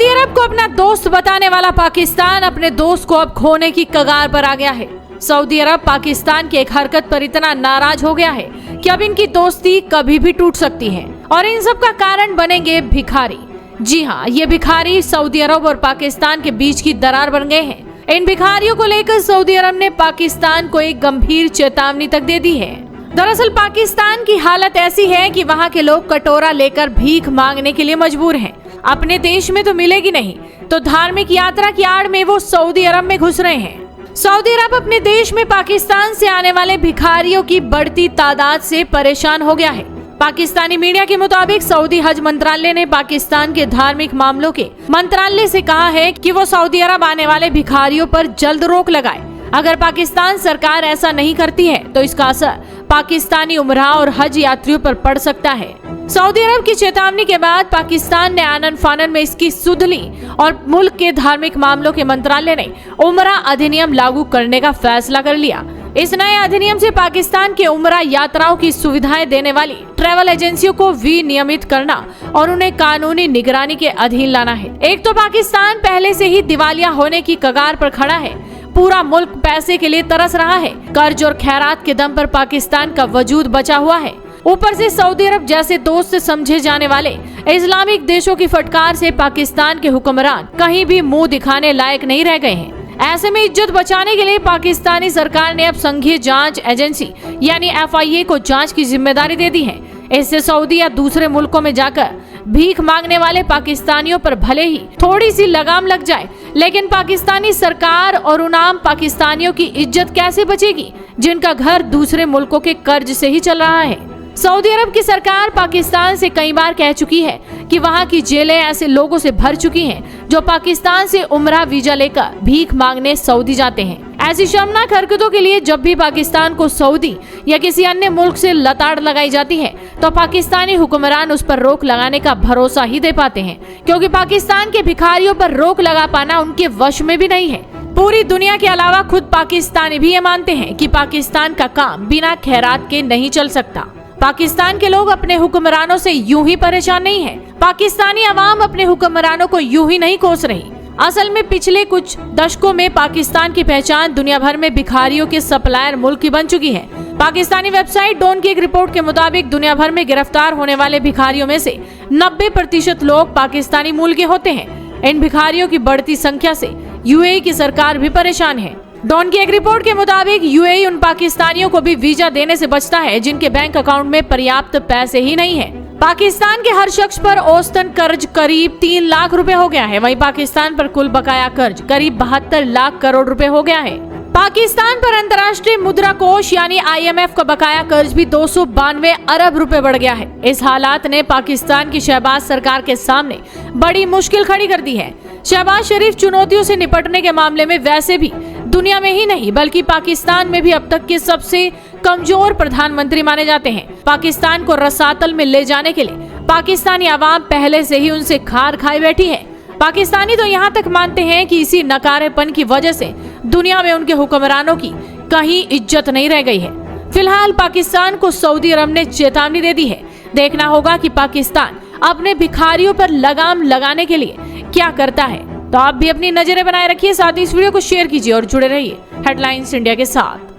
Saudi अरब को अपना दोस्त बताने वाला पाकिस्तान अपने दोस्त को अब खोने की कगार पर आ गया है। सऊदी अरब पाकिस्तान की एक हरकत पर इतना नाराज हो गया है कि अब इनकी दोस्ती कभी भी टूट सकती है और इन सब का कारण बनेंगे भिखारी। जी हाँ, ये भिखारी सऊदी अरब और पाकिस्तान के बीच की दरार बन गए हैं। इन भिखारियों को लेकर सऊदी अरब ने पाकिस्तान को एक गंभीर चेतावनी तक दे दी है। दरअसल पाकिस्तान की हालत ऐसी है कि वहाँ के लोग कटोरा लेकर भीख मांगने के लिए मजबूर हैं। अपने देश में तो मिलेगी नहीं, तो धार्मिक यात्रा की आड़ में वो सऊदी अरब में घुस रहे हैं। सऊदी अरब अपने देश में पाकिस्तान से आने वाले भिखारियों की बढ़ती तादाद से परेशान हो गया है। पाकिस्तानी मीडिया के मुताबिक सऊदी हज मंत्रालय ने पाकिस्तान के धार्मिक मामलों के मंत्रालय से कहा है कि वो सऊदी अरब आने वाले भिखारियों पर जल्द रोक लगाए। अगर पाकिस्तान सरकार ऐसा नहीं करती है तो इसका असर पाकिस्तानी उमरा और हज यात्रियों पर पड़ सकता है। सऊदी अरब की चेतावनी के बाद पाकिस्तान ने आनन फानन में इसकी सुध ली और मुल्क के धार्मिक मामलों के मंत्रालय ने उमरा अधिनियम लागू करने का फैसला कर लिया। इस नए अधिनियम से पाकिस्तान के उमरा यात्राओं की सुविधाएं देने वाली ट्रैवल एजेंसियों को विनियमित करना और उन्हें कानूनी निगरानी के अधीन लाना है। एक तो पाकिस्तान पहले से ही दिवालिया होने की कगार पर खड़ा है। पूरा मुल्क पैसे के लिए तरस रहा है। कर्ज और खैरात के दम पर पाकिस्तान का वजूद बचा हुआ है। ऊपर से सऊदी अरब जैसे दोस्त समझे जाने वाले इस्लामिक देशों की फटकार से पाकिस्तान के हुक्मरान कहीं भी मुंह दिखाने लायक नहीं रह गए हैं। ऐसे में इज्जत बचाने के लिए पाकिस्तानी सरकार ने अब संघीय जांच एजेंसी यानी FIA को जांच की जिम्मेदारी दे दी है। इससे सऊदी या दूसरे मुल्कों में जाकर भीख मांगने वाले पाकिस्तानियों पर भले ही थोड़ी सी लगाम लग जाए, लेकिन पाकिस्तानी सरकार और उन आम पाकिस्तानियों की इज्जत कैसे बचेगी जिनका घर दूसरे मुल्कों के कर्ज से ही चल रहा है। सऊदी अरब की सरकार पाकिस्तान से कई बार कह चुकी है कि वहाँ की जेलें ऐसे लोगों से भर चुकी हैं जो पाकिस्तान से उमरा वीजा लेकर भीख मांगने सऊदी जाते हैं। ऐसी शर्मनाक हरकतों के लिए जब भी पाकिस्तान को सऊदी या किसी अन्य मुल्क से लताड़ लगाई जाती है तो पाकिस्तानी हुक्मरान उस पर रोक लगाने का भरोसा ही दे पाते हैं, क्योंकि पाकिस्तान के भिखारियों पर रोक लगा पाना उनके वश में भी नहीं है। पूरी दुनिया के अलावा खुद पाकिस्तानी भी ये मानते हैं कि पाकिस्तान का काम बिना खैरात के नहीं चल सकता। पाकिस्तान के लोग अपने हुक्मरानों से यूं ही परेशान नहीं है। पाकिस्तानी अवाम अपने हुक्मरानों को यूं ही नहीं कोस रही। असल में पिछले कुछ दशकों में पाकिस्तान की पहचान दुनिया भर में भिखारियों के सप्लायर मुल्क की बन चुकी है। पाकिस्तानी वेबसाइट डॉन की एक रिपोर्ट के मुताबिक दुनिया भर में गिरफ्तार होने वाले भिखारियों में से 90% लोग पाकिस्तानी मूल के होते हैं। इन भिखारियों की बढ़ती संख्या से UAE की सरकार भी परेशान है। डॉन की एक रिपोर्ट के मुताबिक UAE उन पाकिस्तानियों को भी वीजा देने से बचता है जिनके बैंक अकाउंट में पर्याप्त पैसे ही नहीं है। पाकिस्तान के हर शख्स पर औसतन कर्ज करीब 3 लाख रुपए हो गया है। वहीं पाकिस्तान पर कुल बकाया कर्ज करीब 72 लाख करोड़ रुपए हो गया है। पाकिस्तान पर अंतर्राष्ट्रीय मुद्रा कोष यानी IMF का बकाया कर्ज भी 292 अरब रुपए बढ़ गया है। इस हालात ने पाकिस्तान की शहबाज सरकार के सामने बड़ी मुश्किल खड़ी कर दी है। शहबाज शरीफ चुनौतियों से निपटने के मामले में वैसे भी दुनिया में ही नहीं बल्कि पाकिस्तान में भी अब तक के सबसे कमजोर प्रधानमंत्री माने जाते हैं। पाकिस्तान को रसातल में ले जाने के लिए पाकिस्तानी आवाम पहले से ही उनसे खार खाई बैठी है। पाकिस्तानी तो यहाँ तक मानते हैं कि इसी नकारेपन की वजह से दुनिया में उनके हुक्मरानों की कहीं इज्जत नहीं रह गई है। फिलहाल पाकिस्तान को सऊदी अरब ने चेतावनी दे दी है। देखना होगा कि पाकिस्तान अपने भिखारियों पर लगाम लगाने के लिए क्या करता है। तो आप भी अपनी नजरें बनाए रखिए, साथ ही इस वीडियो को शेयर कीजिए और जुड़े रहिए हेडलाइंस इंडिया के साथ।